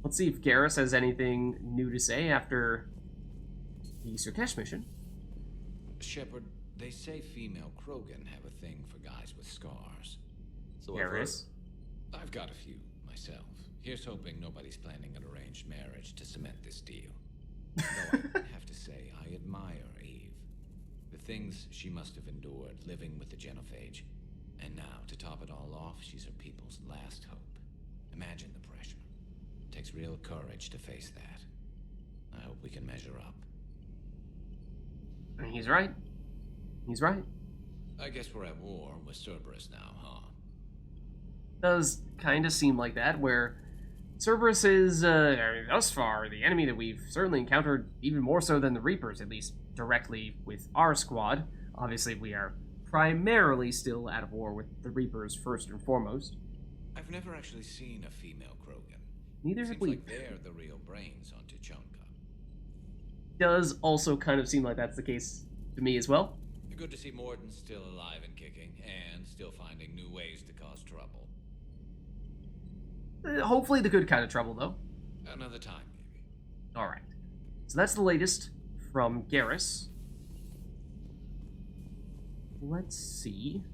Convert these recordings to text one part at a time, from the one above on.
Let's see if Garrus has anything new to say after the Surkesh mission. Shepard, they say female Krogan have a thing for guys with scars. So Garrus. I've got a few myself. Here's hoping nobody's planning an arranged marriage to cement this deal. Though I have to say, I admire Eve. The things she must have endured living with the Genophage. And now, to top it all off, she's her people's last hope. Imagine the pressure. It takes real courage to face that. I hope we can measure up. And he's right. He's right. I guess we're at war with Cerberus now, huh? Does kind of seem like that, where Cerberus is, thus far, the enemy that we've certainly encountered even more so than the Reapers, at least directly with our squad. Obviously, we are primarily still out of war with the Reapers first and foremost. I've never actually seen a female Krogan. Neither have Seems we. like they're the real brains on Tuchanka. Does also kind of seem like that's the case to me as well. Good to see Morden's still alive and kicking, and still finding new ways to cause trouble. Hopefully the good kind of trouble, though. Another time, maybe. Alright. So that's the latest from Garrus. Let's see.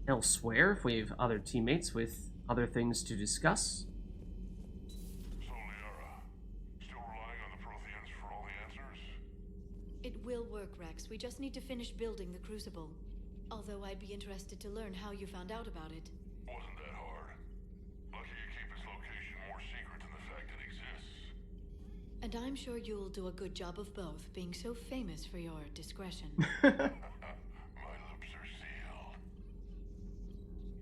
Elsewhere, if we have other teammates with other things to discuss. So, Liara, still relying on the Protheans for all the answers? It will work, Rex. We just need to finish building the Crucible. Although I'd be interested to learn how you found out about it. Wasn't that hard. Lucky you keep its location more secret than the fact it exists. And I'm sure you'll do a good job of both, being so famous for your discretion. My lips are sealed.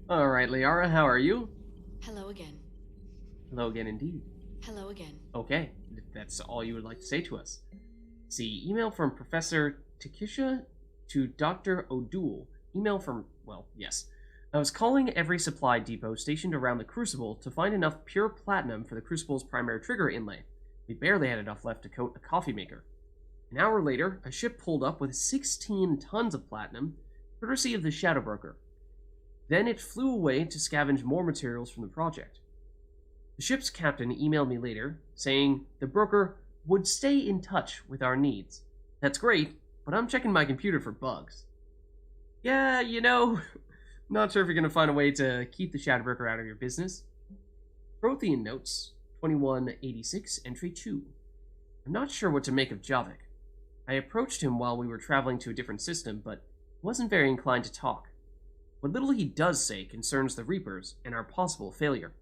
Alright, Liara, how are you? Hello again. Hello again, indeed. Hello again. Okay, if that's all you would like to say to us. See, email from Professor Takisha to Dr. O'Doul. Email from, well, yes. I was calling every supply depot stationed around the Crucible to find enough pure platinum for the Crucible's primary trigger inlay. We barely had enough left to coat a coffee maker. An hour later, a ship pulled up with 16 tons of platinum, courtesy of the Shadow Broker. Then it flew away to scavenge more materials from the project. The ship's captain emailed me later, saying the broker would stay in touch with our needs. That's great, but I'm checking my computer for bugs. Yeah, not sure if you're going to find a way to keep the Shadow Broker out of your business. Prothean Notes, 2186, Entry 2. I'm not sure what to make of Javik. I approached him while we were traveling to a different system, but wasn't very inclined to talk. What little he does say concerns the Reapers and our possible failure.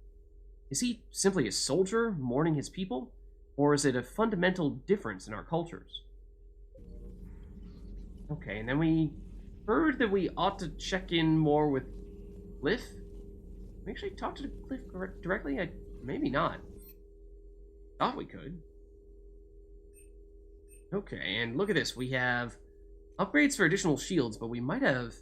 Is he simply a soldier mourning his people, or is it a fundamental difference in our cultures? Okay, and then we heard that we ought to check in more with Cliff. We actually talked to Cliff directly? Maybe not. Thought we could. Okay, and look at this. We have upgrades for additional shields, but we might have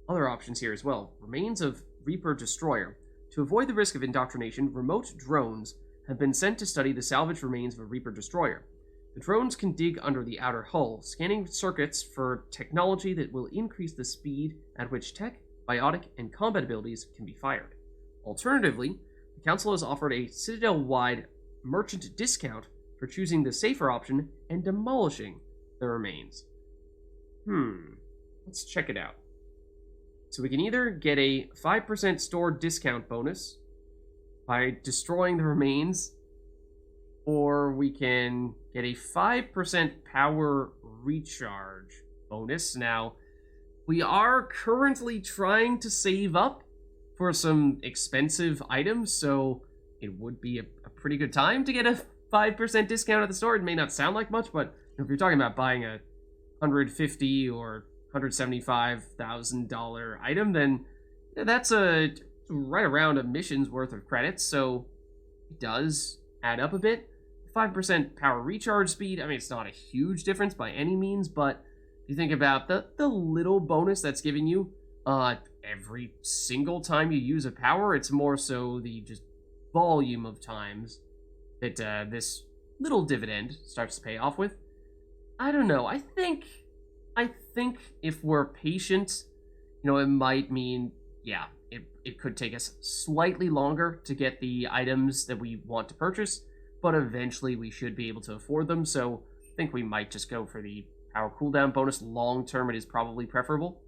other options here as well. Remains of Reaper Destroyer. To avoid the risk of indoctrination, remote drones have been sent to study the salvaged remains of a Reaper Destroyer. The drones can dig under the outer hull, scanning circuits for technology that will increase the speed at which tech, biotic, and combat abilities can be fired. Alternatively, the Council has offered a Citadel-wide merchant discount for choosing the safer option and demolishing the remains. Let's check it out. So we can either get a 5% store discount bonus by destroying the remains, or we can get a 5% power recharge bonus. Now, we are currently trying to save up for some expensive items, so it would be a pretty good time to get a 5% discount at the store. It may not sound like much, but if you're talking about buying a $150 or $175,000 item, then that's right around a mission's worth of credits, so it does add up a bit. 5% power recharge speed, I mean, it's not a huge difference by any means, but if you think about the little bonus that's giving you every single time you use a power, it's more so the just volume of times that this little dividend starts to pay off with. I don't know, I think if we're patient, it might mean, yeah, it could take us slightly longer to get the items that we want to purchase, but eventually we should be able to afford them, so I think we might just go for the power cooldown bonus. Long term, it is probably preferable.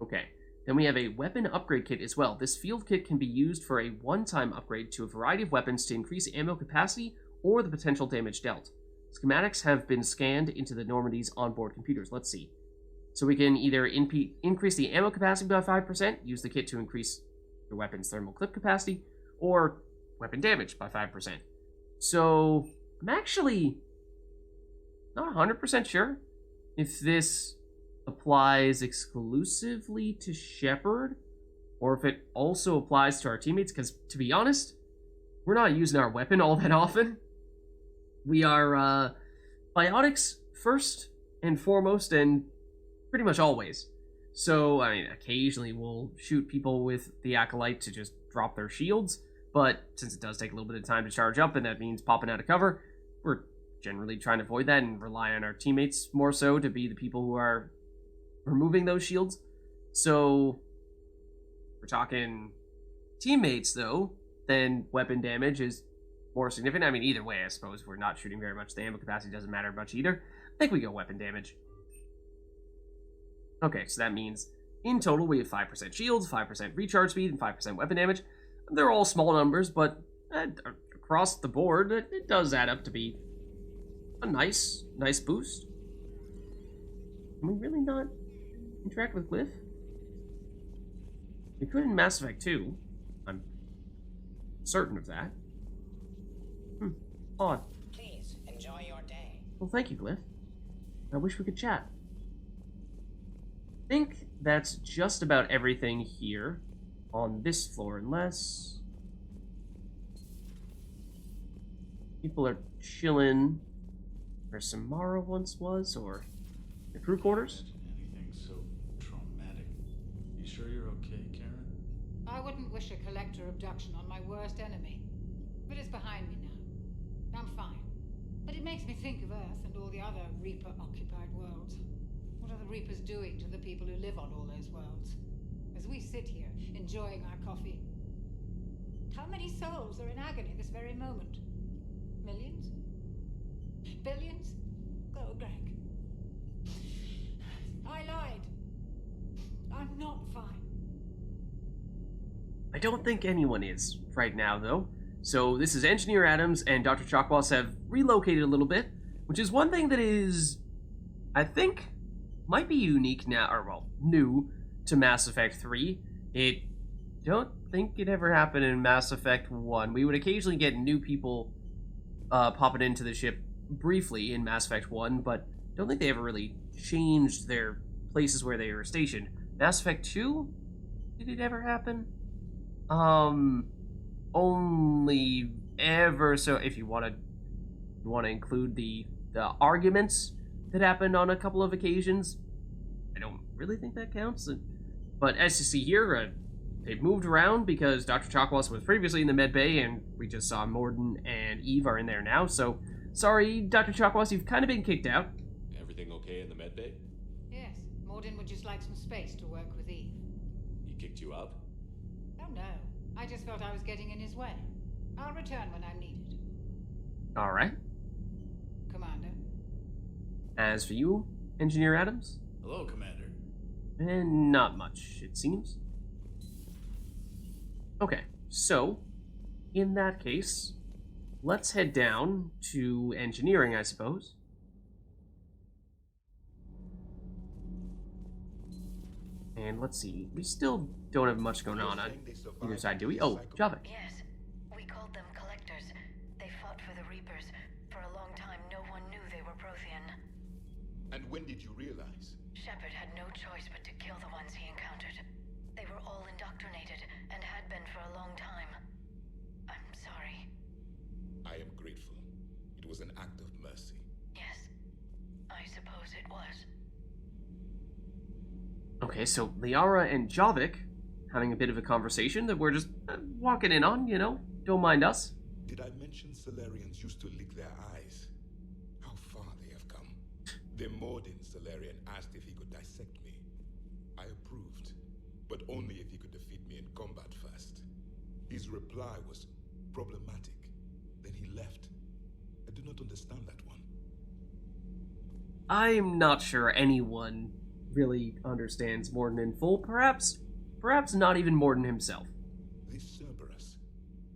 Okay, then we have a weapon upgrade kit as well. This field kit can be used for a one-time upgrade to a variety of weapons to increase ammo capacity or the potential damage dealt. Schematics have been scanned into the Normandy's onboard computers. Let's see. So we can either increase the ammo capacity by 5%, use the kit to increase your weapon's thermal clip capacity, or weapon damage by 5%. So I'm actually not 100% sure if this applies exclusively to Shepard, or if it also applies to our teammates, because to be honest, we're not using our weapon all that often. We are biotics first and foremost, and pretty much always. So, I mean, occasionally we'll shoot people with the Acolyte to just drop their shields, but since it does take a little bit of time to charge up, and that means popping out of cover, we're generally trying to avoid that and rely on our teammates more so to be the people who are removing those shields. So, we're talking teammates, though, then weapon damage is more significant. I mean, either way, I suppose, if we're not shooting very much, the ammo capacity doesn't matter much either. I think we go weapon damage. Okay, so that means in total we have 5% shields, 5% recharge speed, and 5% weapon damage. They're all small numbers, but across the board, it does add up to be a nice boost. Can we really not interact with Glyph? We could in Mass Effect 2. I'm certain of that. Odd. Please, enjoy your day. Well, thank you, Glyph. I wish we could chat. I think that's just about everything here on this floor, unless people are chilling where Samara once was, or the crew quarters. Anything so traumatic. You sure you're okay, Karen? I wouldn't wish a collector abduction on my worst enemy. But it's behind me now. I'm fine. But it makes me think of Earth and all the other Reaper-occupied worlds. What are the Reapers doing to the people who live on all those worlds? As we sit here, enjoying our coffee. How many souls are in agony this very moment? Millions? Billions? Oh, Greg. I lied. I'm not fine. I don't think anyone is right now, though. So this is Engineer Adams and Dr. Chakwas have relocated a little bit, which is one thing that is, I think, might be unique now, or well, new to Mass Effect 3. I don't think it ever happened in Mass Effect 1. We would occasionally get new people popping into the ship briefly in Mass Effect 1, but don't think they ever really changed their places where they were stationed. Mass Effect 2? Did it ever happen? Only ever so, if you want to include the arguments that happened on a couple of occasions. I don't really think that counts. But as you see here, they've moved around because Dr. Chakwas was previously in the med bay, and we just saw Morden and Eve are in there now. So, sorry, Dr. Chakwas, you've kind of been kicked out. Everything okay in the med bay? Yes, Morden would just like some space to work with Eve. He kicked you out? Oh no, I just felt I was getting in his way. I'll return when I'm needed. All right. Commander. As for you, Engineer Adams? Hello, Commander. And not much, it seems. Okay, so, in that case, let's head down to engineering, I suppose. And let's see, we still don't have much going on either side, do we? Oh, Javik. Yes. We called them collectors. They fought for the Reapers. For a long time, no one knew they were Prothean. And when did you realize? Shepard had no choice but to kill the ones he encountered. They were all indoctrinated, and had been for a long time. I'm sorry. I am grateful. It was an act of mercy. Yes. I suppose it was. Okay, so Liara and Javik having a bit of a conversation that we're just walking in on, you know? Don't mind us. Did I mention Solarians used to lick their eyes? How far they have come. The Morden Solarian asked if he could dissect me. I approved. but only if he could defeat me in combat fast. His reply was problematic. Then he left. I do not understand that one. I'm not sure anyone really understands Morden in full. Perhaps not even Morden himself. This Cerberus,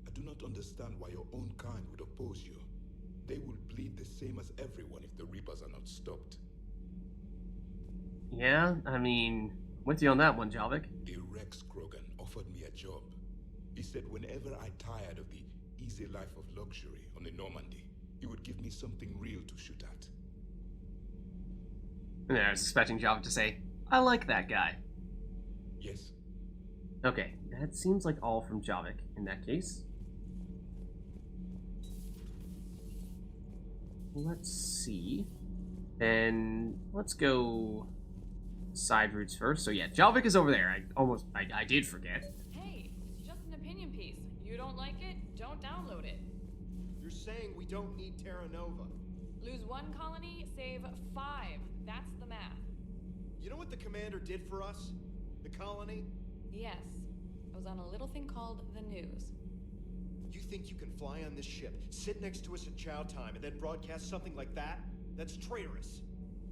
I do not understand why your own kind would oppose you. They will bleed the same as everyone if the Reapers are not stopped. Yeah, I mean, with you on that one, Javik. The Rex Krogan offered me a job. He said whenever I tired of the easy life of luxury on the Normandy, he would give me something real to shoot at. And I was expecting Javik to say, I like that guy. Yes. Okay, that seems like all from Javik in that case. Let's see. Then let's go side routes first. So yeah, Javik is over there. I did forget. Hey, it's just an opinion piece. You don't like it? Don't download it. You're saying we don't need Terra Nova. Lose 1 colony, save 5. That's the math. You know what the commander did for us? The colony? Yes. I was on a little thing called the news. You think you can fly on this ship, sit next to us at chow time, and then broadcast something like that? That's traitorous.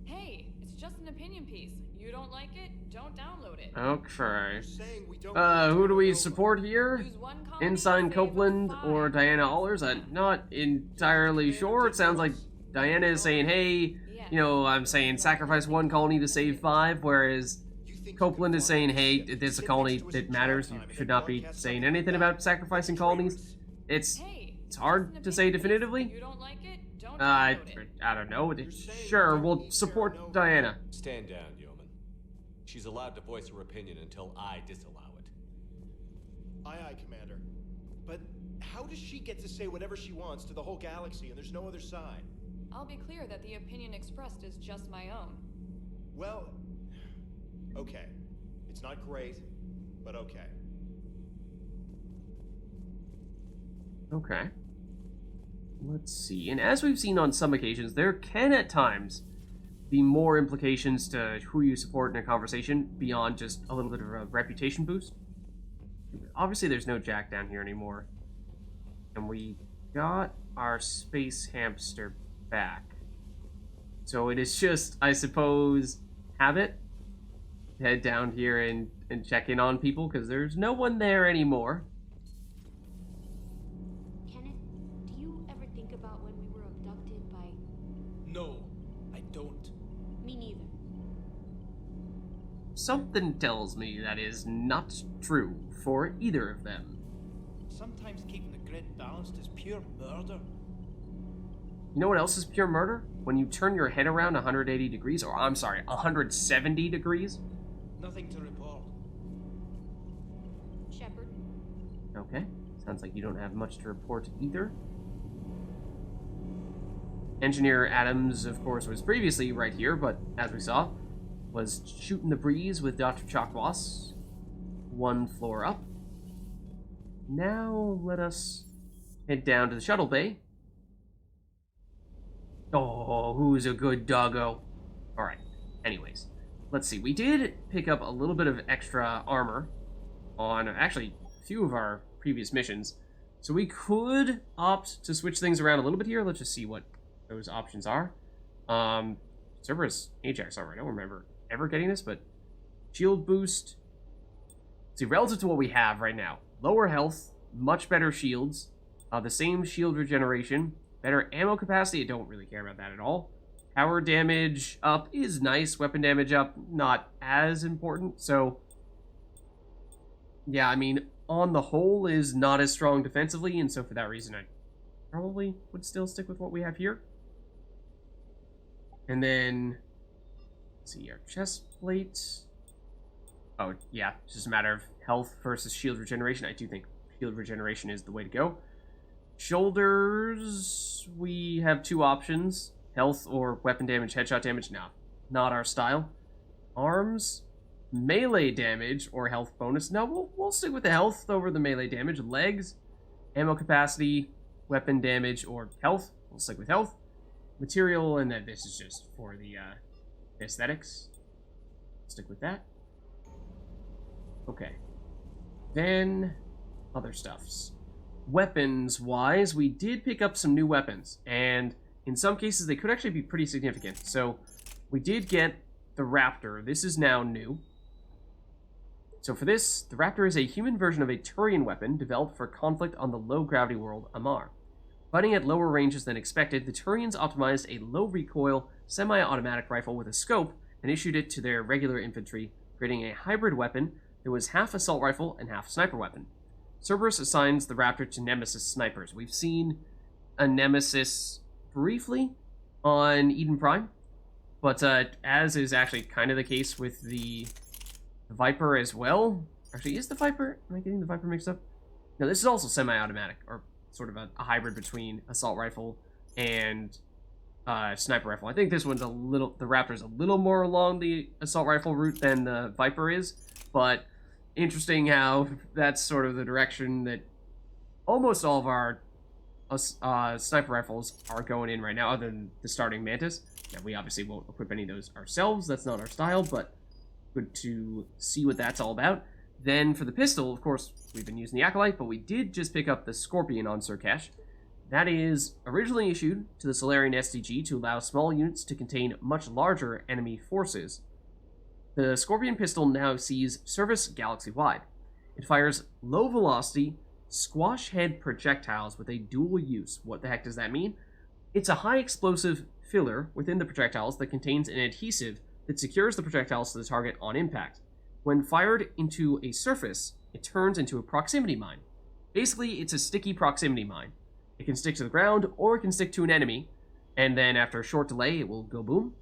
Hey, it's just an opinion piece. You don't like it? Don't download it. Okay. You're saying we don't Who do we support here? Lose 1 colony, Ensign save Copeland 5. or Diana Allers? I'm not entirely sure. It sounds like Diana is saying, hey, you know, I'm saying sacrifice 1 colony to save 5, whereas Copeland is saying, hey, this is a colony that matters. You should not be saying anything about sacrificing colonies. It's hard to say definitively. You don't like it? Don't I download it. don't know. Sure, we'll support Diana. Stand down, Yeoman. She's allowed to voice her opinion until I disallow it. Aye, aye, Commander. But how does she get to say whatever she wants to the whole galaxy and there's no other side? I'll be clear that the opinion expressed is just my own. Well, okay. It's not great, but okay. Okay. Let's see. And as we've seen on some occasions, there can at times be more implications to who you support in a conversation beyond just a little bit of a reputation boost. Obviously, there's no Jack down here anymore. And we got our space hamster back. So it is just, I suppose, habit. Head down here and check in on people, because there's no one there anymore. Kenneth, do you ever think about when we were abducted by... No, I don't. Me neither. Something tells me that is not true for either of them. Sometimes keeping the grid balanced is pure murder. You know what else is pure murder? When you turn your head around 180 degrees, or I'm sorry, 170 degrees. Nothing to report. Shepard? Okay, sounds like you don't have much to report either. Engineer Adams, of course, was previously right here, but as we saw, was shooting the breeze with Dr. Chakwas, 1 floor up. Now let us head down to the shuttle bay. Oh, who's a good doggo? Alright, anyways. Let's see, we did pick up a little bit of extra armor on, actually, a few of our previous missions. So we could opt to switch things around a little bit here. Let's just see what those options are. Cerberus Ajax armor, I don't remember ever getting this, but shield boost. See, relative to what we have right now, lower health, much better shields, the same shield regeneration, better ammo capacity. I don't really care about that at all. Power damage up is nice. Weapon damage up, not as important. So, yeah, I mean, on the whole, is not as strong defensively, and so for that reason, I probably would still stick with what we have here. And then, let's see, our chest plate. Oh, yeah, it's just a matter of health versus shield regeneration. I do think shield regeneration is the way to go. Shoulders, we have 2 options. Health or weapon damage, headshot damage. No, not our style. Arms, melee damage or health bonus. No, we'll stick with the health over the melee damage. Legs, ammo capacity, weapon damage, or health. We'll stick with health. Material, and then this is just for the aesthetics. Stick with that. Okay. Then, other stuffs. Weapons-wise, we did pick up some new weapons, and in some cases they could actually be pretty significant. So, we did get the Raptor. This is now new. So for this, the Raptor is a human version of a Turian weapon developed for conflict on the low-gravity world Amar. Fighting at lower ranges than expected, the Turians optimized a low-recoil, semi-automatic rifle with a scope and issued it to their regular infantry, creating a hybrid weapon that was half assault rifle and half sniper weapon. Cerberus assigns the Raptor to Nemesis snipers. We've seen a Nemesis briefly on Eden Prime, but as is actually kind of the case with the Viper as well. Actually, is the Viper... Am I getting the Viper mixed up? No, this is also semi-automatic, or sort of a hybrid between assault rifle and sniper rifle. I think this one's a little... The Raptor's a little more along the assault rifle route than the Viper is, but interesting how that's sort of the direction that almost all of our sniper rifles are going in right now, other than the starting Mantis. Now, we obviously won't equip any of those ourselves. That's not our style, but good to see what that's all about. Then for the pistol, of course, we've been using the Acolyte, but we did just pick up the Scorpion on Surcash. That is originally issued to the Solarian SDG to allow small units to contain much larger enemy forces. The Scorpion pistol now sees service galaxy-wide. It fires low-velocity, squash-head projectiles with a dual use. What the heck does that mean? It's a high-explosive filler within the projectiles that contains an adhesive that secures the projectiles to the target on impact. When fired into a surface, it turns into a proximity mine. Basically, it's a sticky proximity mine. It can stick to the ground, or it can stick to an enemy, and then after a short delay, it will go boom.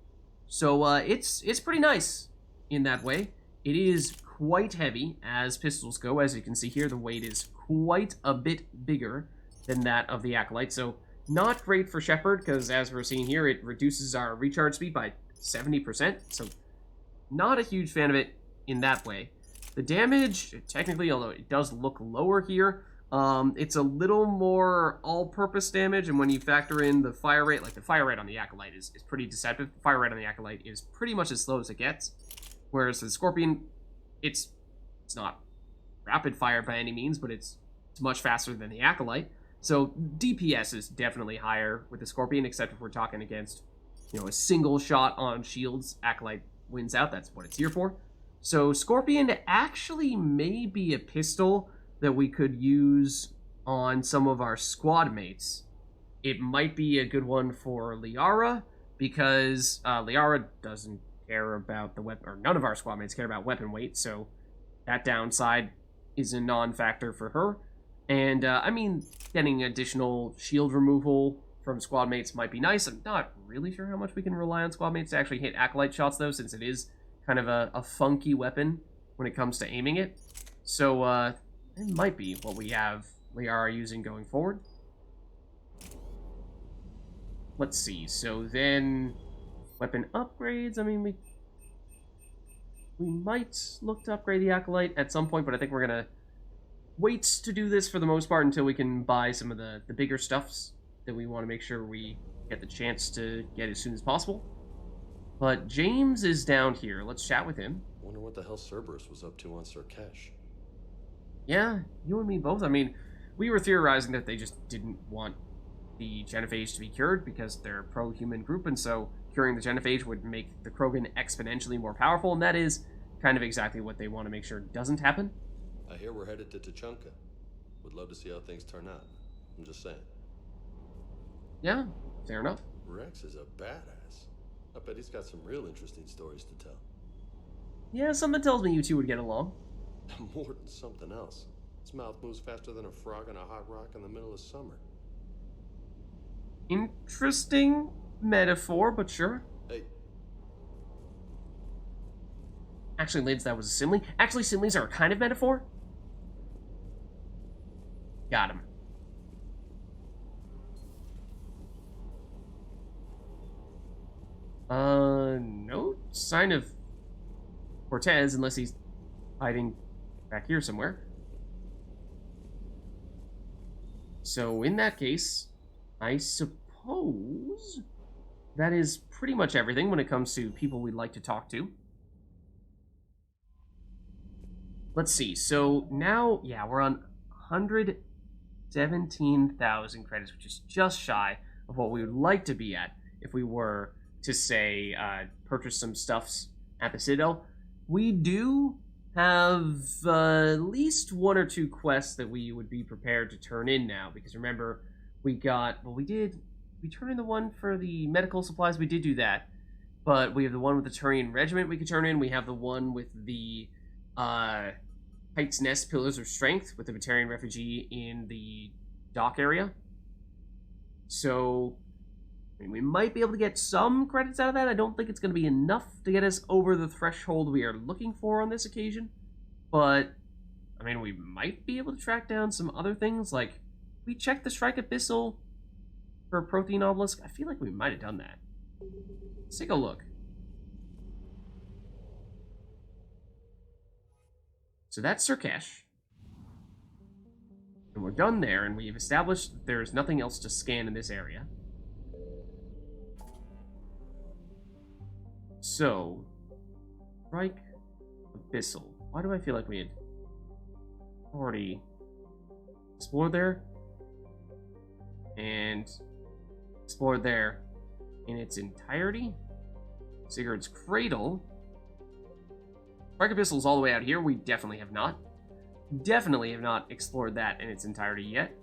So, it's pretty nice in that way. It is quite heavy, as pistols go. As you can see here, the weight is quite a bit bigger than that of the Acolyte, so not great for Shepard, because as we're seeing here, it reduces our recharge speed by 70%, so not a huge fan of it in that way. The damage, technically, although it does look lower here, it's a little more all-purpose damage, and when you factor in the fire rate, like the fire rate on the Acolyte is pretty deceptive. The fire rate on the Acolyte is pretty much as slow as it gets, whereas the Scorpion, it's not rapid fire by any means, but it's much faster than the Acolyte. So DPS is definitely higher with the Scorpion, except if we're talking against, you know, a single shot on shields. Acolyte wins out. That's what it's here for. So Scorpion actually may be a pistol that we could use on some of our squad mates. It might be a good one for Liara, because Liara doesn't care about the weapon, or none of our squad mates care about weapon weight, so that downside is a non-factor for her. And, I mean, getting additional shield removal from squad mates might be nice. I'm not really sure how much we can rely on squad mates to actually hit Acolyte shots, though, since it is kind of a funky weapon when it comes to aiming it. So, it might be what we are using going forward. Let's see. So then, weapon upgrades. I mean, we might look to upgrade the Acolyte at some point, but I think we're gonna wait to do this for the most part until we can buy some of the bigger stuffs that we want to make sure we get the chance to get as soon as possible. But James is down here. Let's chat with him. Wonder what the hell Cerberus was up to on Surcash. Yeah, you and me both. I mean, we were theorizing that they just didn't want the Genophage to be cured because they're a pro-human group, and so curing the Genophage would make the Krogan exponentially more powerful, and that is kind of exactly what they want to make sure doesn't happen. I hear we're headed to Tuchanka. Would love to see how things turn out. I'm just saying. Yeah, fair enough. Rex is a badass. I bet he's got some real interesting stories to tell. Yeah, something tells me you two would get along. More than something else. His mouth moves faster than a frog on a hot rock in the middle of summer. Interesting metaphor, but sure. Hey. Actually, Lids, that was a simile. Actually, similes are a kind of metaphor. Got him. No sign of Cortez, unless he's hiding back here somewhere. So in that case, I suppose that is pretty much everything when it comes to people we'd like to talk to. let's see. So now, yeah, we're on 117,000 credits, which is just shy of what we would like to be at if we were to, say, purchase some stuffs at the Citadel. We do have at least 1 or 2 quests that we would be prepared to turn in now, because remember, we got, well, we turned in the one for the medical supplies. We did do that, but we have the one with the Centurion Regiment we could turn in. We have the one with the Kite's Nest Pillars of Strength with the Batarian Refugee in the dock area. So, I mean, we might be able to get some credits out of that. I don't think it's going to be enough to get us over the threshold we are looking for on this occasion. But, I mean, we might be able to track down some other things. Like, we checked the Strike Abyssal for Prothean Obelisk. I feel like we might have done that. Let's take a look. So that's Surkesh. And we're done there, and we've established that there's nothing else to scan in this area. So, Strike Abyssal. Why do I feel like we had already explored there? And explored there in its entirety? Sigurd's Cradle. Strike Abyssal's all the way out here. We definitely have not. Definitely have not explored that in its entirety yet.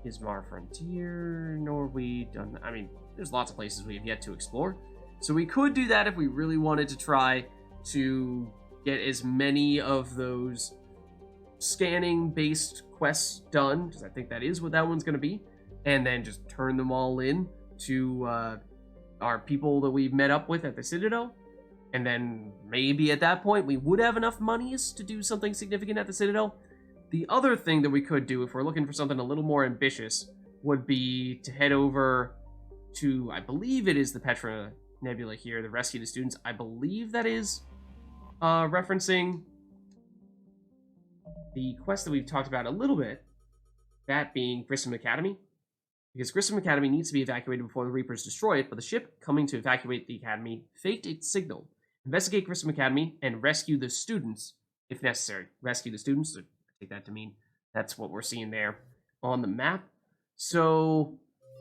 Ismar Frontier, nor have we done... I mean, there's lots of places we have yet to explore. So we could do that if we really wanted to try to get as many of those scanning-based quests done, because I think that is what that one's going to be, and then just turn them all in to our people that we've met up with at the Citadel. And then maybe at that point we would have enough monies to do something significant at the Citadel. The other thing that we could do if we're looking for something a little more ambitious would be to head over to, I believe it is the Petra Nebula here, the Rescue the Students. I believe that is referencing the quest that we've talked about a little bit, that being Grissom Academy. Because Grissom Academy needs to be evacuated before the Reapers destroy it, but the ship coming to evacuate the Academy faked its signal. Investigate Grissom Academy and rescue the students, if necessary. Rescue the students, so I take that to mean that's what we're seeing there on the map. So,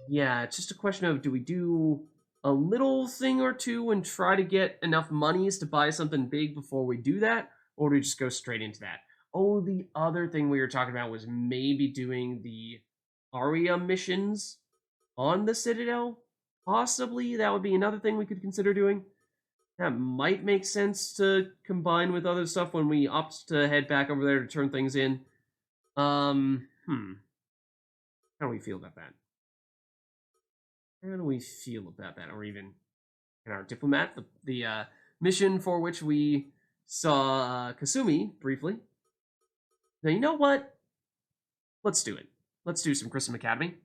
yeah, it's just a question of, do we do a little thing or two and try to get enough monies to buy something big before we do that, or do we just go straight into that? Oh, the other thing we were talking about was maybe doing the Aria missions on the Citadel. Possibly that would be another thing we could consider doing. That might make sense to combine with other stuff when we opt to head back over there to turn things in. How do we feel about that? How do we feel about that? Or even in our diplomat, the mission for which we saw Kasumi briefly. Now, you know what? Let's do it. Let's do some Grissom Academy.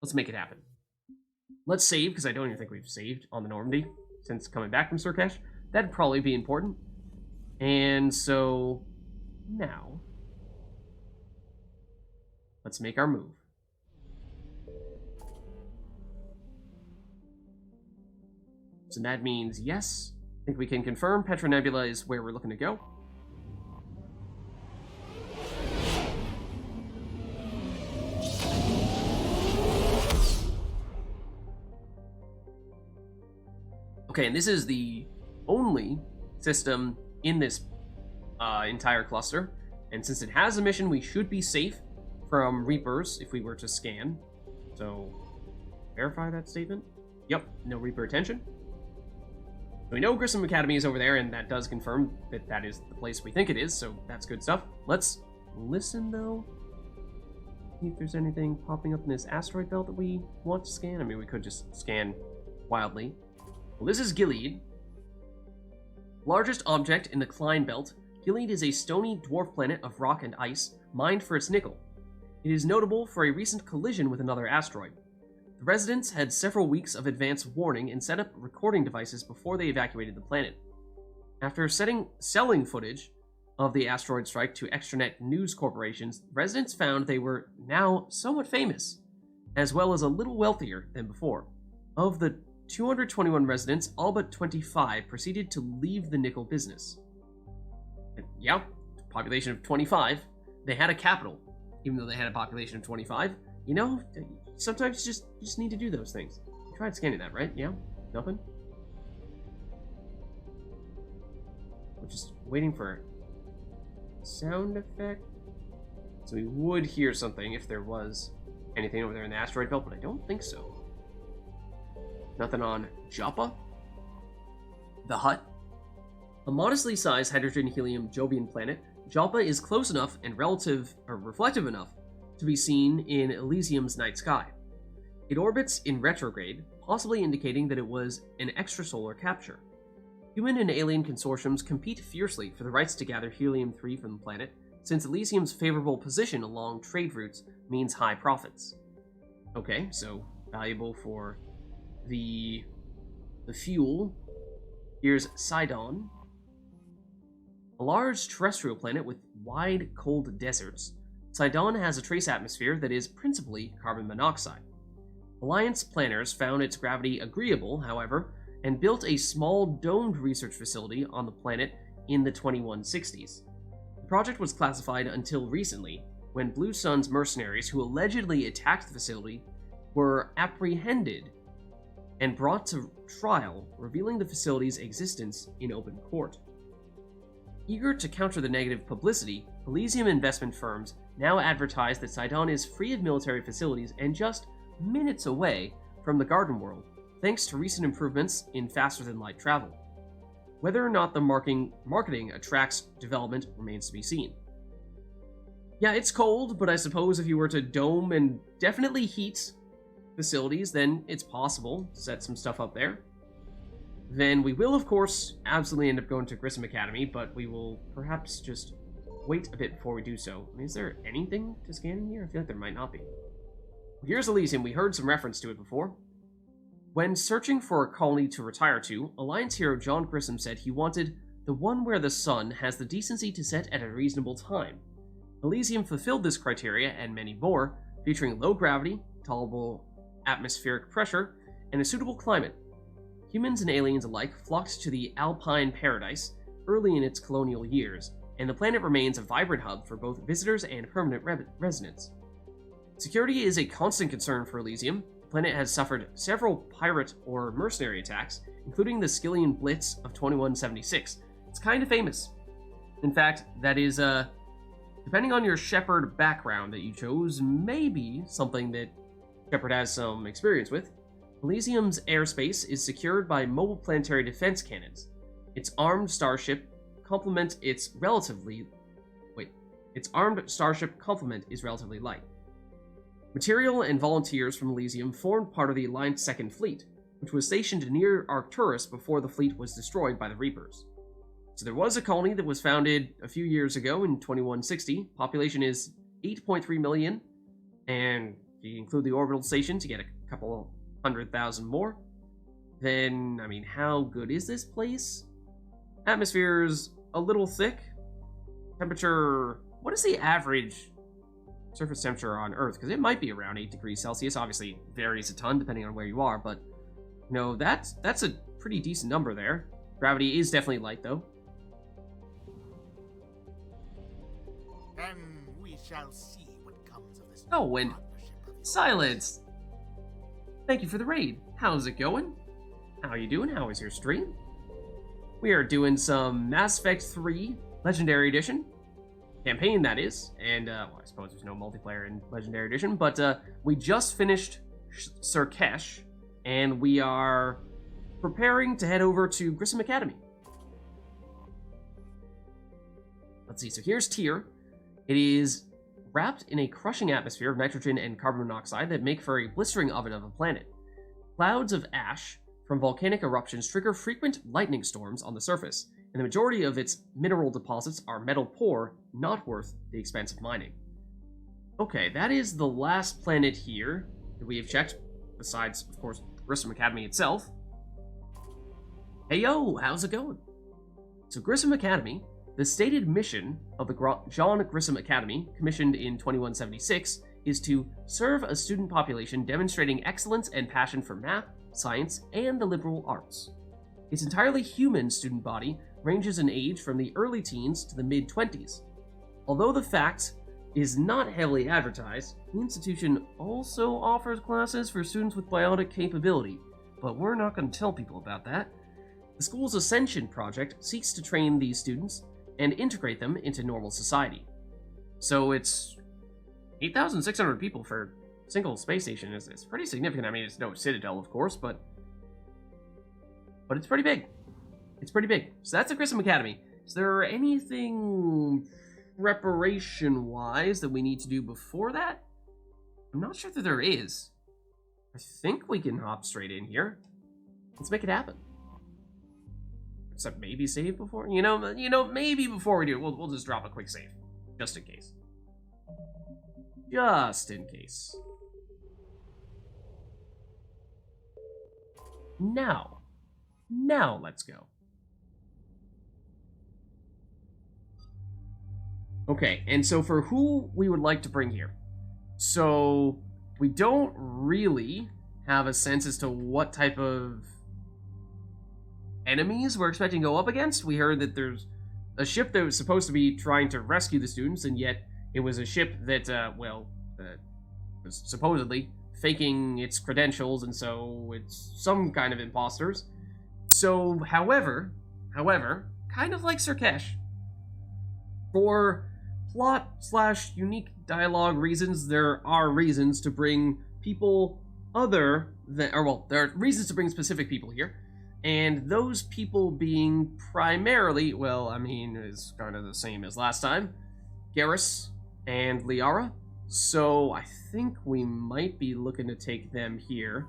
Let's make it happen. Let's save, because I don't even think we've saved on the Normandy since coming back from Surkesh. That'd probably be important. And so, now, let's make our move. So that means, yes, I think we can confirm Petra Nebula is where we're looking to go. Okay, and this is the only system in this entire cluster, and since it has a mission, we should be safe from Reapers if we were to scan. So, verify that statement. Yep, no Reaper attention. We know Grissom Academy is over there, and that does confirm that that is the place we think it is, so that's good stuff. Let's listen, though. See if there's anything popping up in this asteroid belt that we want to scan. I mean, we could just scan wildly. Well, this is Gilead. Largest object in the Klein Belt, Gilead is a stony dwarf planet of rock and ice, mined for its nickel. It is notable for a recent collision with another asteroid. The residents had several weeks of advance warning and set up recording devices before they evacuated the planet. After selling footage of the asteroid strike to extranet news corporations, residents found they were now somewhat famous, as well as a little wealthier than before. Of the 221 residents, all but 25 proceeded to leave the nickel business. And, yeah, population of 25. They had a capital, even though they had a population of 25. You know, sometimes you just need to do those things. You tried scanning that, right? Yeah? Nothing? We're just waiting for a sound effect. So we would hear something if there was anything over there in the asteroid belt, but I don't think so. Nothing on Joppa? The Hut? A modestly sized hydrogen-helium Jovian planet, Joppa is close enough and reflective enough to be seen in Elysium's night sky. It orbits in retrograde, possibly indicating that it was an extrasolar capture. Human and alien consortiums compete fiercely for the rights to gather helium-3 from the planet, since Elysium's favorable position along trade routes means high profits. Okay, so valuable for the fuel. Here's Sidon, a large terrestrial planet with wide, cold deserts. Sidon has a trace atmosphere that is principally carbon monoxide. Alliance planners found its gravity agreeable, however, and built a small domed research facility on the planet in the 2160s. The project was classified until recently, when Blue Sun's mercenaries who allegedly attacked the facility were apprehended and brought to trial, revealing the facility's existence in open court. Eager to counter the negative publicity, Elysium investment firms now advertise that Sidon is free of military facilities and just minutes away from the Garden World, thanks to recent improvements in faster-than-light travel. Whether or not the marketing attracts development remains to be seen. Yeah, it's cold, but I suppose if you were to dome and definitely heat facilities, then it's possible to set some stuff up there. Then we will, of course, absolutely end up going to Grissom Academy, but we will perhaps just wait a bit before we do so. I mean, is there anything to scan in here? I feel like there might not be. Here's Elysium. We heard some reference to it before. When searching for a colony to retire to, Alliance hero John Grissom said he wanted the one where the sun has the decency to set at a reasonable time. Elysium fulfilled this criteria and many more, featuring low gravity, tolerable atmospheric pressure, and a suitable climate. Humans and aliens alike flocked to the Alpine paradise early in its colonial years, and the planet remains a vibrant hub for both visitors and permanent residents. Security is a constant concern for Elysium. The planet has suffered several pirate or mercenary attacks, including the Skillian Blitz of 2176. It's kind of famous. In fact, that is, depending on your Shepard background that you chose, maybe something that Shepard has some experience with. Elysium's airspace is secured by mobile planetary defense cannons. Its armed starship complement is relatively light. Material and volunteers from Elysium formed part of the Alliance Second Fleet, which was stationed near Arcturus before the fleet was destroyed by the Reapers. So there was a colony that was founded a few years ago in 2160. Population is 8.3 million, and if you include the orbital stations, you get a couple 100,000 more. Then, I mean, how good is this place? Atmosphere's a little thick. Temperature, what is the average surface temperature on Earth? Because it might be around 8 degrees Celsius. Obviously, it varies a ton depending on where you are, but you know, that's a pretty decent number there. Gravity is definitely light, though. Then we shall see what comes of this. Oh, and silence. Thank you for the raid. How's it going? How are you doing? How was your stream? We are doing some Mass Effect 3 Legendary Edition. Campaign, that is. And, well, I suppose there's no multiplayer in Legendary Edition, but we just finished Surkesh, and we are preparing to head over to Grissom Academy. Let's see, so here's Tyr. It is wrapped in a crushing atmosphere of nitrogen and carbon monoxide that make for a blistering oven of a planet. Clouds of ash from volcanic eruptions trigger frequent lightning storms on the surface, and the majority of its mineral deposits are metal poor, not worth the expense of mining. Okay, that is the last planet here that we have checked, besides, of course, Grissom Academy itself. Hey yo, how's it going? So Grissom Academy, the stated mission of the John Grissom Academy, commissioned in 2176, is to serve a student population demonstrating excellence and passion for math, science, and the liberal arts. Its entirely human student body ranges in age from the early teens to the mid-20s. Although the fact is not heavily advertised, the institution also offers classes for students with biotic capability, but we're not going to tell people about that. The school's Ascension project seeks to train these students and integrate them into normal society. So it's 8,600 people for a single space station. It's pretty significant. I mean, it's no Citadel, of course, but it's pretty big. It's pretty big. So that's the Grissom Academy. Is there anything preparation-wise that we need to do before that? I'm not sure that there is. I think we can hop straight in here. Let's make it happen. Except maybe save before? You know, maybe before we do, we'll just drop a quick save. Just in case. Just in case. Now let's go. Okay, and so for who we would like to bring here. So, we don't really have a sense as to what type of enemies we're expecting to go up against. We heard that there's a ship that was supposed to be trying to rescue the students, and yet it was a ship that, was supposedly faking its credentials, and so it's some kind of imposters. So, however, kind of like Sirkesh, for plot/unique dialogue reasons, there are reasons to bring people other than, there are reasons to bring specific people here, and those people being primarily, is kind of the same as last time, Garrus and Liara. So I think we might be looking to take them here.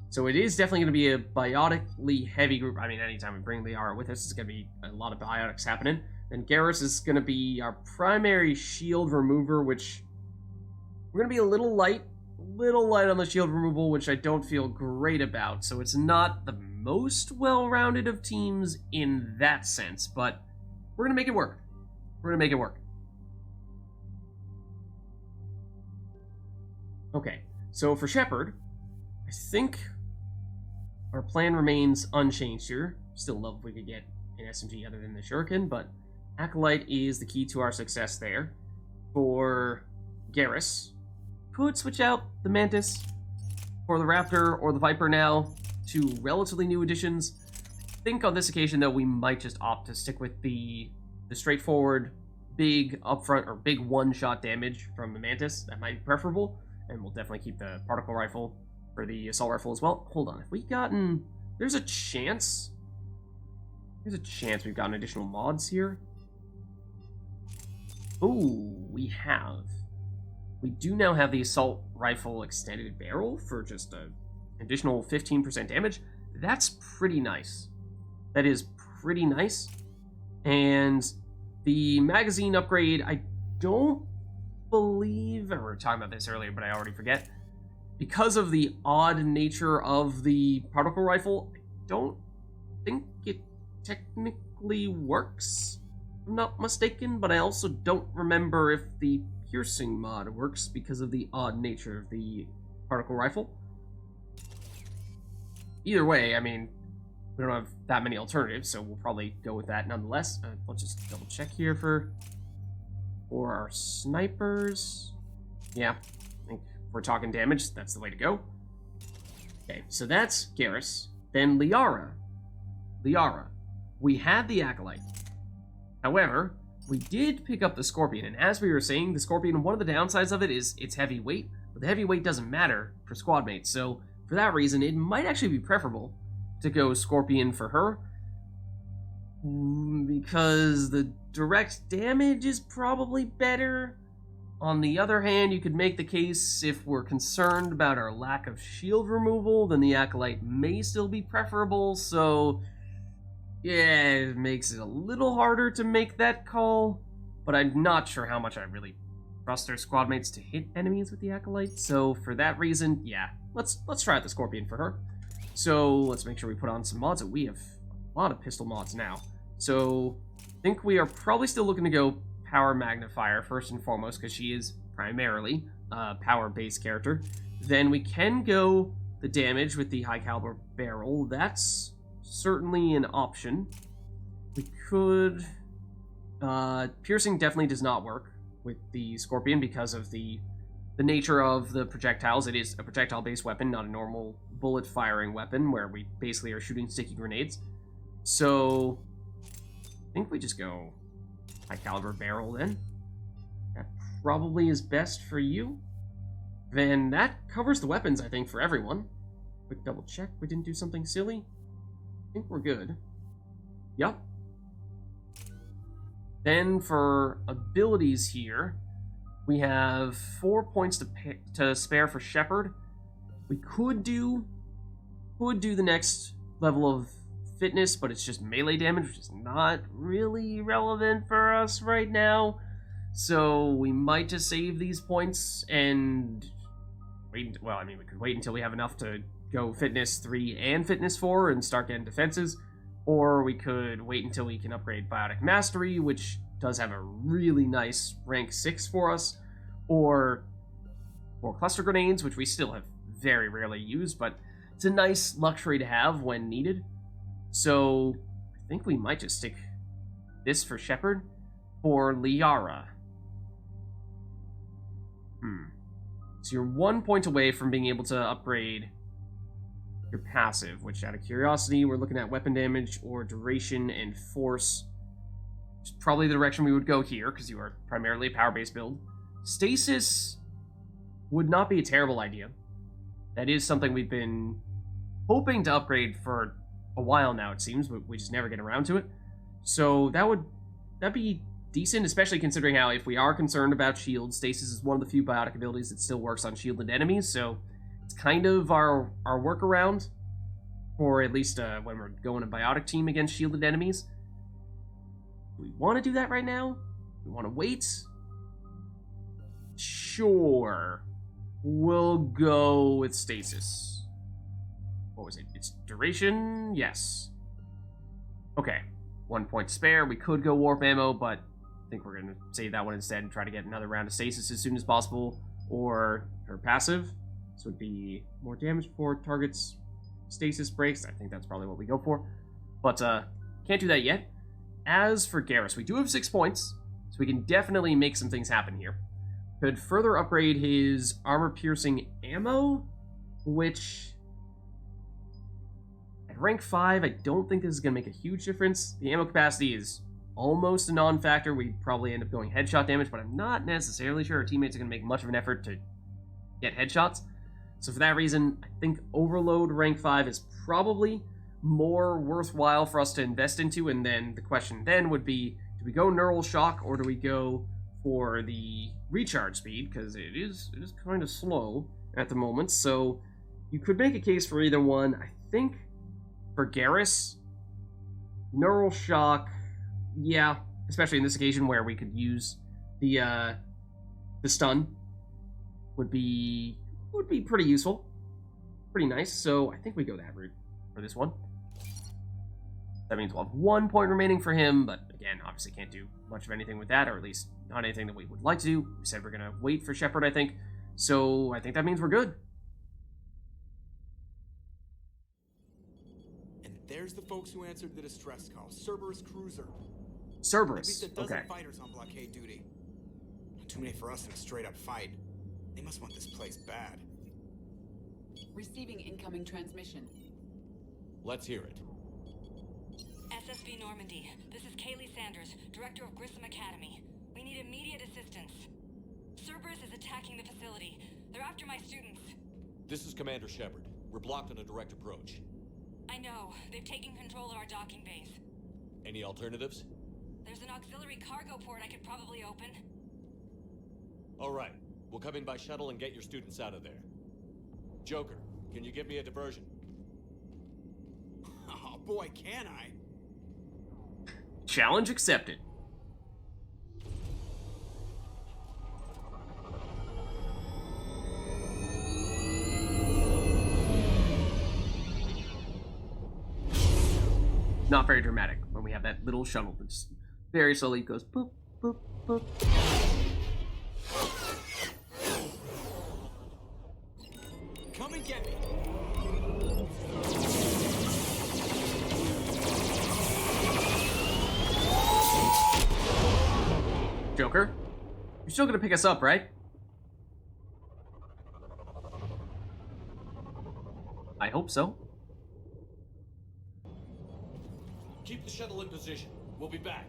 So it is definitely going to be a biotically heavy group. I mean, anytime we bring Liara with us, it's going to be a lot of biotics happening. And Garrus is going to be our primary shield remover, which we're going to be a little light on the shield removal, which I don't feel great about. So it's not the most well-rounded of teams in that sense, but we're going to make it work. Okay, so for Shepard, I think our plan remains unchanged here. Still love if we could get an SMG other than the Shuriken, but Acolyte is the key to our success there. For Garrus, could switch out the Mantis for the Raptor or the Viper now, two relatively new additions. I think on this occasion, though, we might just opt to stick with the straightforward, big upfront or big one-shot damage from the Mantis. That might be preferable, and we'll definitely keep the particle rifle for the assault rifle as well. Hold on, if we gotten... There's a chance we've gotten additional mods here. Ooh, we have. We do now have the assault rifle extended barrel for just an additional 15% damage. That's pretty nice. That is pretty nice. And the magazine upgrade, I don't believe, we were talking about this earlier, but I already forget. Because of the odd nature of the particle rifle, I don't think it technically works, if I'm not mistaken, but I also don't remember if the piercing mod works because of the odd nature of the particle rifle. Either way, I mean, we don't have that many alternatives, so we'll probably go with that nonetheless. Let's just double check here for our snipers. Yeah, I think if we're talking damage, that's the way to go. Okay, so that's Garrus. Then Liara. We had the Acolyte. However, we did pick up the Scorpion, and as we were saying, the Scorpion, one of the downsides of it is its heavy weight, but the heavy weight doesn't matter for squad mates, so for that reason, it might actually be preferable to go Scorpion for her, because the direct damage is probably better. On the other hand, you could make the case if we're concerned about our lack of shield removal, then the Acolyte may still be preferable, so yeah, it makes it a little harder to make that call, but I'm not sure how much I really trust our squad mates to hit enemies with the Acolyte, so for that reason, yeah, let's try out the Scorpion for her. So let's make sure we put on some mods. We have a lot of pistol mods now. So I think we are probably still looking to go Power Magnifier first and foremost, because she is primarily a power-based character. Then we can go the damage with the high caliber barrel. That's certainly an option. We could... piercing definitely does not work with the Scorpion because of the nature of the projectiles. It is a projectile-based weapon, not a normal bullet-firing weapon where we basically are shooting sticky grenades. So I think we just go high-caliber barrel then. That probably is best for you. Then that covers the weapons, I think, for everyone. Quick double check. We didn't do something silly. I think we're good. Yep. Then for abilities here, we have 4 points to spare for Shepard. We could do the next level of fitness, but it's just melee damage, which is not really relevant for us right now. So we might just save these points and wait. Well, I mean, we could wait until we have enough to go fitness 3 and fitness 4 and start getting defenses, or we could wait until we can upgrade biotic mastery, which does have a really nice rank 6 for us, or cluster grenades, which we still have very rarely used, but it's a nice luxury to have when needed. So I think we might just stick this for Shepard. For Liara, so you're 1 point away from being able to upgrade your passive, which, out of curiosity, we're looking at weapon damage or duration and force. Which is probably the direction we would go here, because you are primarily a power-based build. Stasis would not be a terrible idea. That is something we've been hoping to upgrade for a while now, it seems, but we just never get around to it. So that'd be decent, especially considering how, if we are concerned about shields, Stasis is one of the few biotic abilities that still works on shielded enemies, so it's kind of our workaround for at least when we're going a biotic team against shielded enemies. Do we want to do that right now? Do we want to wait? Sure. We'll go with Stasis. What was it? It's duration? Yes. Okay. 1 point to spare. We could go warp ammo, but I think we're going to save that one instead and try to get another round of Stasis as soon as possible. Or her passive. This would be more damage before targets Stasis breaks. I think that's probably what we go for. But can't do that yet. As for Garrus, we do have 6 points, so we can definitely make some things happen here. Could further upgrade his armor-piercing ammo, which at rank 5, I don't think this is going to make a huge difference. The ammo capacity is almost a non-factor. We'd probably end up going headshot damage, but I'm not necessarily sure our teammates are going to make much of an effort to get headshots. So for that reason, I think Overload rank 5 is probably more worthwhile for us to invest into, and then the question then would be, do we go Neural Shock, or do we go for the recharge speed, because it is kind of slow at the moment, so you could make a case for either one. I think for Garrus, Neural Shock, yeah, especially in this occasion where we could use the stun, would be pretty useful, pretty nice, so I think we go that route for this one. That means we'll have 1 point remaining for him, but again, obviously can't do much of anything with that, or at least not anything that we would like to do. We said we're going to wait for Shepard, I think, so I think that means we're good. And there's the folks who answered the distress call. Cerberus Cruiser. Cerberus, At least a dozen okay. fighters on blockade duty. Not too many for us in a straight-up fight. They must want this place bad. Receiving incoming transmission. Let's hear it. SSB Normandy, this is Kaylee Sanders, Director of Grissom Academy. We need immediate assistance. Cerberus is attacking the facility. They're after my students. This is Commander Shepard. We're blocked on a direct approach. I know. They've taken control of our docking base. Any alternatives? There's an auxiliary cargo port I could probably open. All right. We'll come in by shuttle and get your students out of there. Joker, can you give me a diversion? Oh boy, can I! Challenge accepted. Not very dramatic when we have that little shuttle that just very slowly goes boop, boop, boop. Come and get me! Joker? You're still gonna pick us up, right? I hope so. Keep the shuttle in position. We'll be back.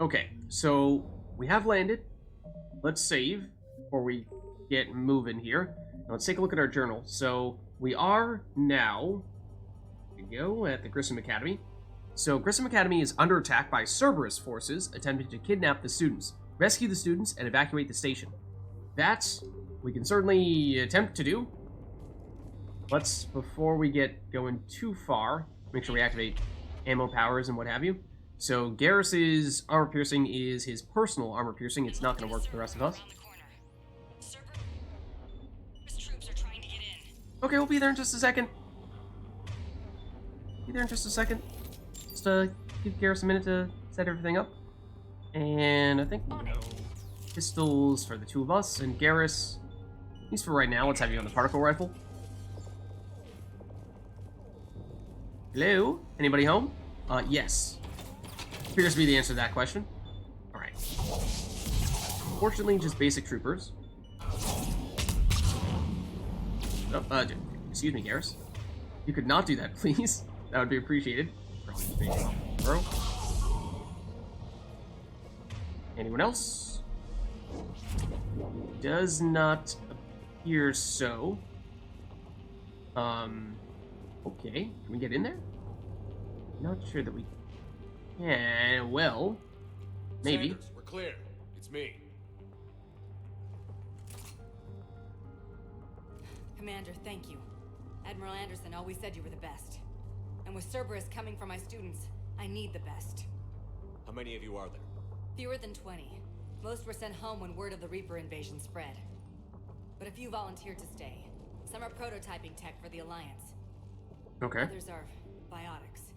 Okay, so we have landed. Let's save before we get moving here. Now let's take a look at our journal. So we are now, here we go, at the Grissom Academy. So Grissom Academy is under attack by Cerberus forces attempting to kidnap the students, rescue the students, and evacuate the station. That we can certainly attempt to do. Let's, before we get going too far, make sure we activate ammo powers and what have you. So Garrus's armor piercing is his personal armor piercing. It's not going to work for the rest of us. Okay, we'll be there in just a second. Be there in just a second. Just give Garrus a minute to set everything up. And I think pistols for the two of us. And Garrus, at least for right now, let's have you on the particle rifle. Hello? Anybody home? Yes. Appears to be the answer to that question. Alright. Fortunately, just basic troopers. Oh, excuse me, Garrus. You could not do that, please. That would be appreciated. Bro. Anyone else? Does not appear so. Okay. Can we get in there? Not sure that we can. Well, maybe. Sanders, we're clear. It's me. Commander, thank you. Admiral Anderson always said you were the best. And with Cerberus coming for my students, I need the best. How many of you are there? Fewer than 20. Most were sent home when word of the Reaper invasion spread. But a few volunteered to stay. Some are prototyping tech for the Alliance. Okay. Others are biotics.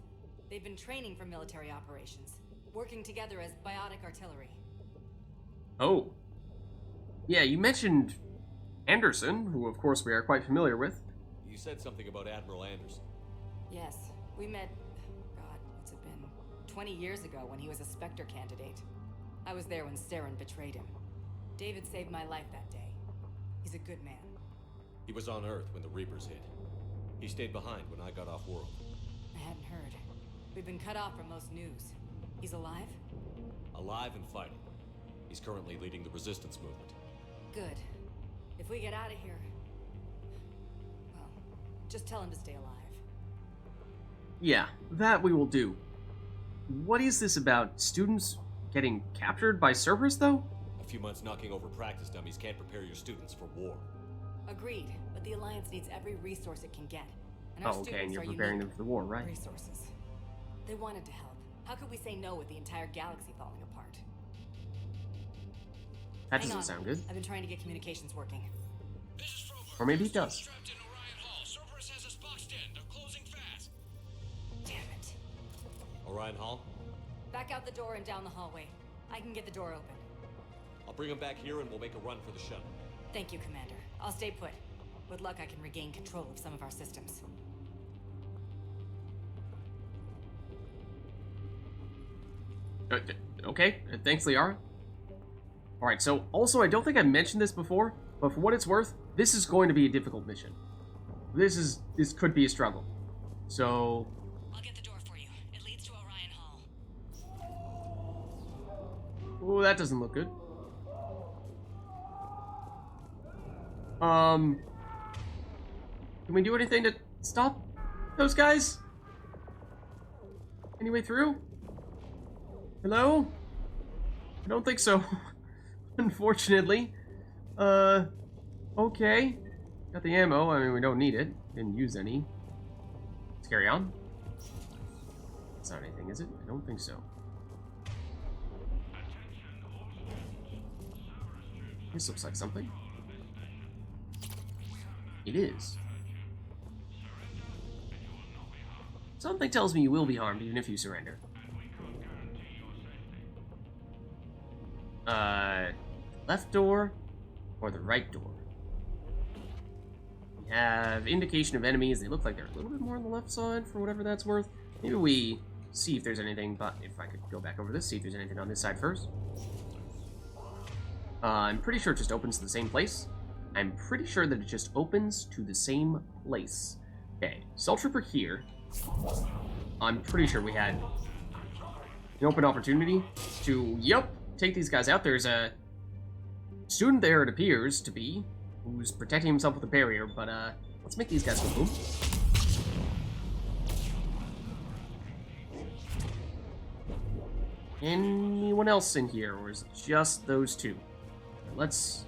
They've been training for military operations, working together as biotic artillery. Oh. Yeah, you mentioned Anderson, who of course we are quite familiar with. You said something about Admiral Anderson. Yes, we met, God, what's it been? 20 years ago when he was a Spectre candidate. I was there when Saren betrayed him. David saved my life that day. He's a good man. He was on Earth when the Reapers hit. He stayed behind when I got off world. I hadn't heard. We've been cut off from most news. He's alive? Alive and fighting. He's currently leading the resistance movement. Good. If we get out of here... well, just tell him to stay alive. Yeah, that we will do. What is this about? Students getting captured by Cerberus, though? A few months knocking over practice dummies can't prepare your students for war. Agreed, but the Alliance needs every resource it can get. And our okay, and you're students are preparing unique them for the war, right? resources. They wanted to help. How could we say no with the entire galaxy falling apart? That Hang doesn't on. sound good. I've been trying to get communications working. Or maybe it does. Damn it. Orion Hall? Back out the door and down the hallway. I can get the door open. I'll bring him back here and we'll make a run for the shuttle. Thank you, Commander. I'll stay put. With luck, I can regain control of some of our systems. Okay, thanks, Liara. Alright, so also, I don't think I mentioned this before, but for what it's worth, this is going to be a difficult mission. This could be a struggle. So... I'll get the door for you. It leads to Orion Hall. Oh, that doesn't look good. Can we do anything to stop those guys? Any way through? Hello? I don't think so. Unfortunately. Okay. Got the ammo. I mean, we don't need it. Didn't use any. Let's carry on. That's not anything, is it? I don't think so. This looks like something. It is. Something tells me you will be harmed even if you surrender. Left door or the right door? We have indication of enemies. They look like they're a little bit more on the left side for whatever that's worth. Maybe we see if there's anything, but if I could go back over this, see if there's anything on this side first. I'm pretty sure it just opens to the same place. I'm pretty sure that it just opens to the same place. Okay, Assault Trooper here. I'm pretty sure we had an open opportunity to, take these guys out. There's a student there, it appears to be, who's protecting himself with a barrier, but let's make these guys go boom. Anyone else in here, or is it just those two? Let's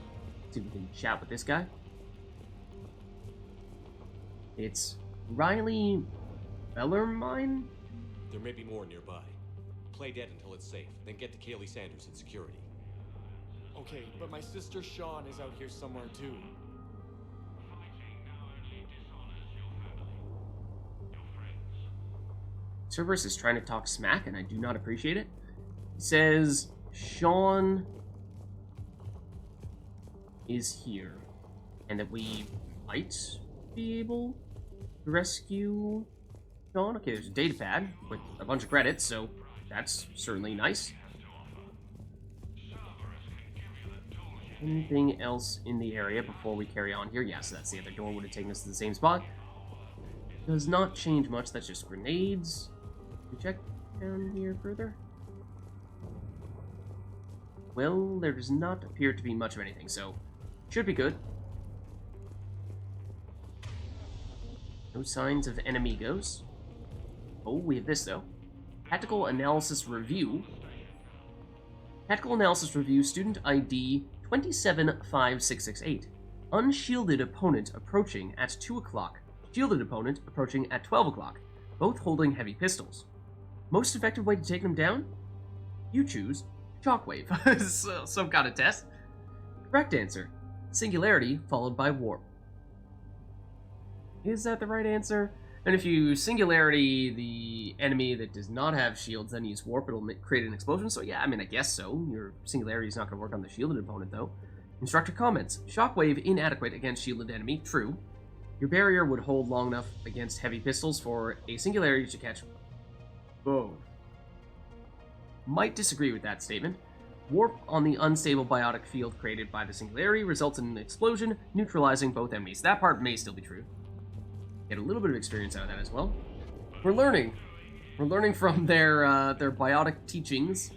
see if we can chat with this guy. It's Riley Bellarmine? There may be more nearby. Play dead until it's safe, then get to Kaylee Sanders in security. Okay, but my sister Sean is out here somewhere too. Cerberus is trying to talk smack, and I do not appreciate it. He says Sean is here, and that we might be able to rescue Sean. Okay, there's a data pad with a bunch of credits, so that's certainly nice. Anything else in the area before we carry on here? Yes, that's the other door. Would have taken us to the same spot. Does not change much. That's just grenades. Can we check down here further? Well, there does not appear to be much of anything, so should be good. No signs of enemigos. Oh, we have this, though. Tactical Analysis Review. Tactical Analysis Review, Student ID 275668. Unshielded opponent approaching at 2 o'clock. Shielded opponent approaching at 12 o'clock. Both holding heavy pistols. Most effective way to take them down? You choose Shockwave. Some kind of test. Correct answer. Singularity followed by warp. Is that the right answer? And if you singularity the enemy that does not have shields, then use warp, it'll create an explosion. So yeah, I mean, I guess so. Your singularity is not going to work on the shielded opponent, though. Instructor comments. Shockwave inadequate against shielded enemy. True. Your barrier would hold long enough against heavy pistols for a singularity to catch both. Might disagree with that statement. Warp on the unstable biotic field created by the singularity results in an explosion, neutralizing both enemies. That part may still be true. Get a little bit of experience out of that as well. We're learning. We're learning from their biotic teachings.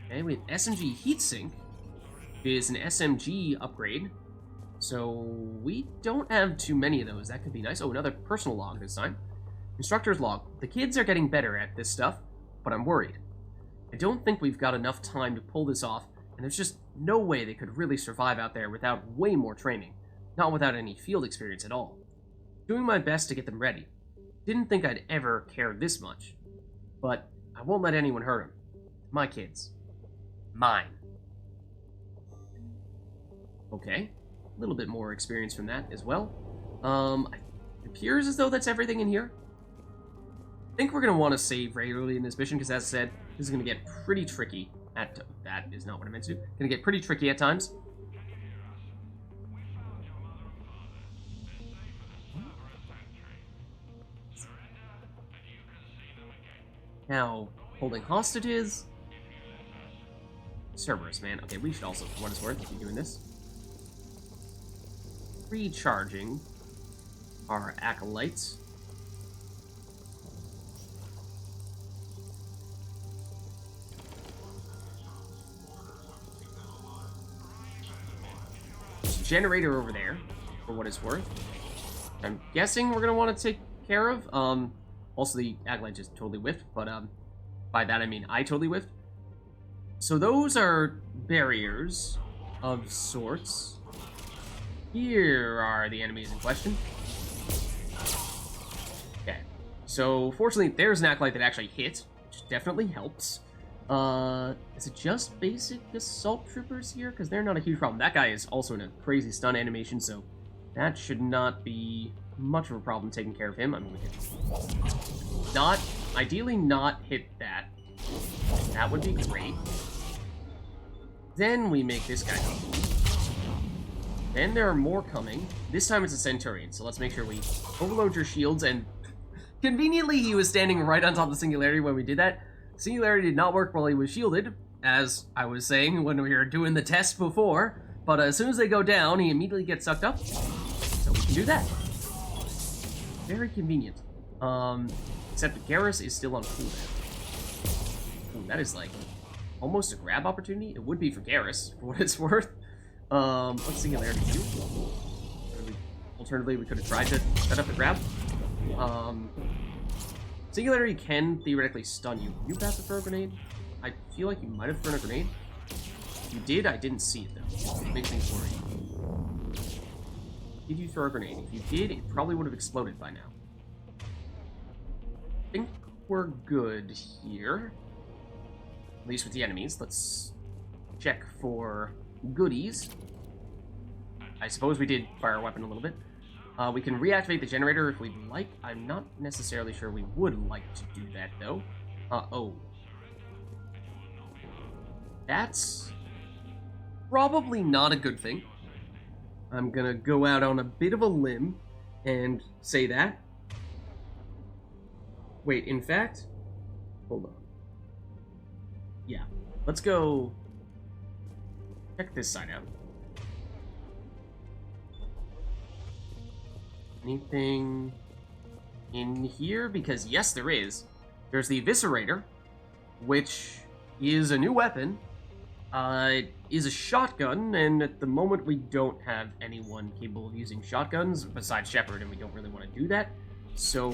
Okay, we have SMG Heatsink. It is an SMG upgrade. So we don't have too many of those. That could be nice. Oh, another personal log this time. Instructor's log. The kids are getting better at this stuff, but I'm worried. I don't think we've got enough time to pull this off, and there's just no way they could really survive out there without way more training. Not without any field experience at all. Doing my best to get them ready. Didn't think I'd ever care this much. But I won't let anyone hurt them. My kids. Mine. Okay. A little bit more experience from that as well. It appears as though that's everything in here. I think we're going to want to save regularly in this mission, because as I said, this is going to get pretty tricky at... That is not what I meant to do. Going to get pretty tricky at times. Now, holding hostages. Cerberus, man. Okay, we should also, for what it's worth, keep doing this. Recharging our acolytes. Generator over there, for what it's worth. I'm guessing we're gonna want to take care of. Also the acolyte just totally whiffed, but by that I mean I totally whiffed. So those are barriers of sorts. Here are the enemies in question. Okay, so fortunately there's an acolyte that actually hit, which definitely helps. Is it just basic assault troopers here? Because they're not a huge problem. That guy is also in a crazy stun animation, so that should not be much of a problem taking care of him. I mean, we can Ideally not hit that. That would be great. Then we make this guy come. Then there are more coming. This time it's a Centurion, so let's make sure we overload your shields, and conveniently he was standing right on top of the Singularity when we did that. Singularity did not work while he was shielded, as I was saying when we were doing the test before, but as soon as they go down, he immediately gets sucked up, so we can do that. Very convenient. Except Garrus is still on cooldown. Ooh, that is like almost a grab opportunity. It would be for Garrus, for what it's worth. What's Singularity do? Alternatively, we could have tried to set up a grab. Singularity can theoretically stun you. You pass it for a grenade? I feel like you might have thrown a grenade. If you did, I didn't see it though. It makes me worried. Did you throw a grenade? If you did, it probably would have exploded by now. I think we're good here. At least with the enemies. Let's check for goodies. I suppose we did fire a weapon a little bit. We can reactivate the generator if we'd like. I'm not necessarily sure we would like to do that, though. Oh. That's probably not a good thing. I'm gonna go out on a bit of a limb and say that. Wait, in fact, hold on. Yeah, let's go check this side out. Anything in here? Because yes, there is. There's the Eviscerator, which is a new weapon. It is a shotgun, and at the moment we don't have anyone capable of using shotguns besides Shepard, and we don't really want to do that. So,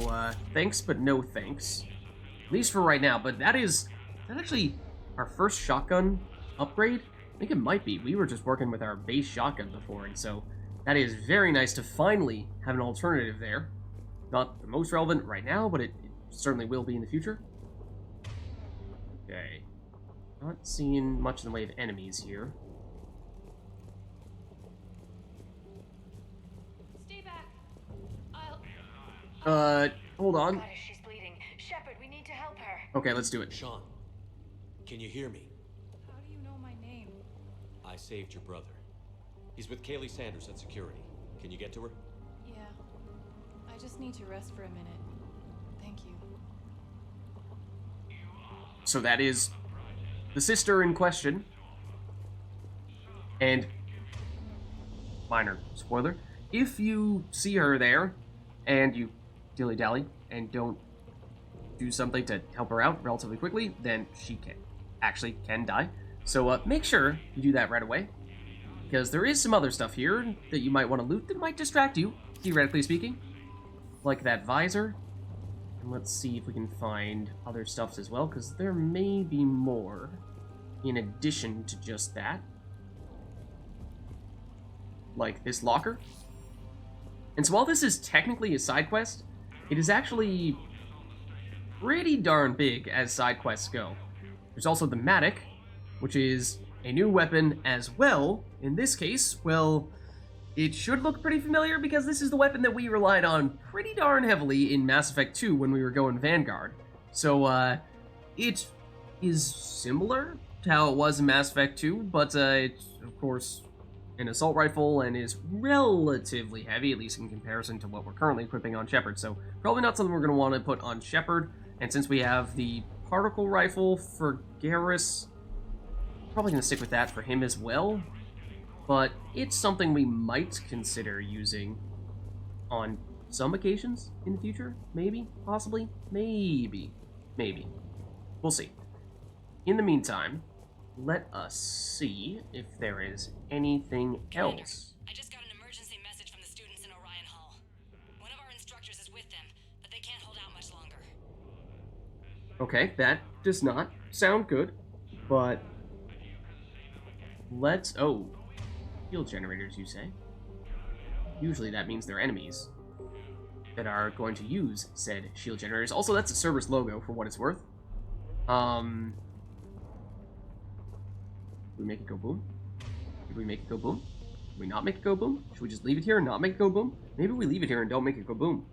thanks, but no thanks. At least for right now, but that's actually our first shotgun upgrade? I think it might be. We were just working with our base shotgun before, and so that is very nice to finally have an alternative there. Not the most relevant right now, but it certainly will be in the future. Okay. Not seeing much in the way of enemies here. Stay back. Hold on. God, she's bleeding. Shepard, we need to help her. Okay, let's do it. Sean, can you hear me? How do you know my name? I saved your brother. He's with Kaylee Sanders at security. Can you get to her? Yeah. I just need to rest for a minute. Thank you. So that is the sister in question. And, minor spoiler, if you see her there, and you dilly-dally, and don't do something to help her out relatively quickly, then she can die. So make sure you do that right away. Because there is some other stuff here that you might want to loot that might distract you, theoretically speaking. Like that visor. And let's see if we can find other stuffs as well, because there may be more in addition to just that. Like this locker. And so while this is technically a side quest, it is actually pretty darn big as side quests go. There's also the Matic, which is a new weapon as well. In this case, well, it should look pretty familiar because this is the weapon that we relied on pretty darn heavily in Mass Effect 2 when we were going Vanguard. So, it is similar to how it was in Mass Effect 2, but it's, of course, an assault rifle and is relatively heavy, at least in comparison to what we're currently equipping on Shepard. So, probably not something we're going to want to put on Shepard. And since we have the particle rifle for Garrus, probably going to stick with that for him as well, but it's something we might consider using on some occasions in the future. Maybe, possibly, maybe. We'll see. In the meantime, let us see if there is anything else. I just got an emergency message from the students in Orion Hall. One of our instructors is with them, but they can't hold out much longer. Okay, that does not sound good, but let's... Oh, shield generators, you say? Usually that means they're enemies that are going to use said shield generators. Also, that's a Cerberus logo, for what it's worth. Did we make it go boom? Did we make it go boom? Did we not make it go boom? Should we just leave it here and not make it go boom? Maybe we leave it here and don't make it go boom.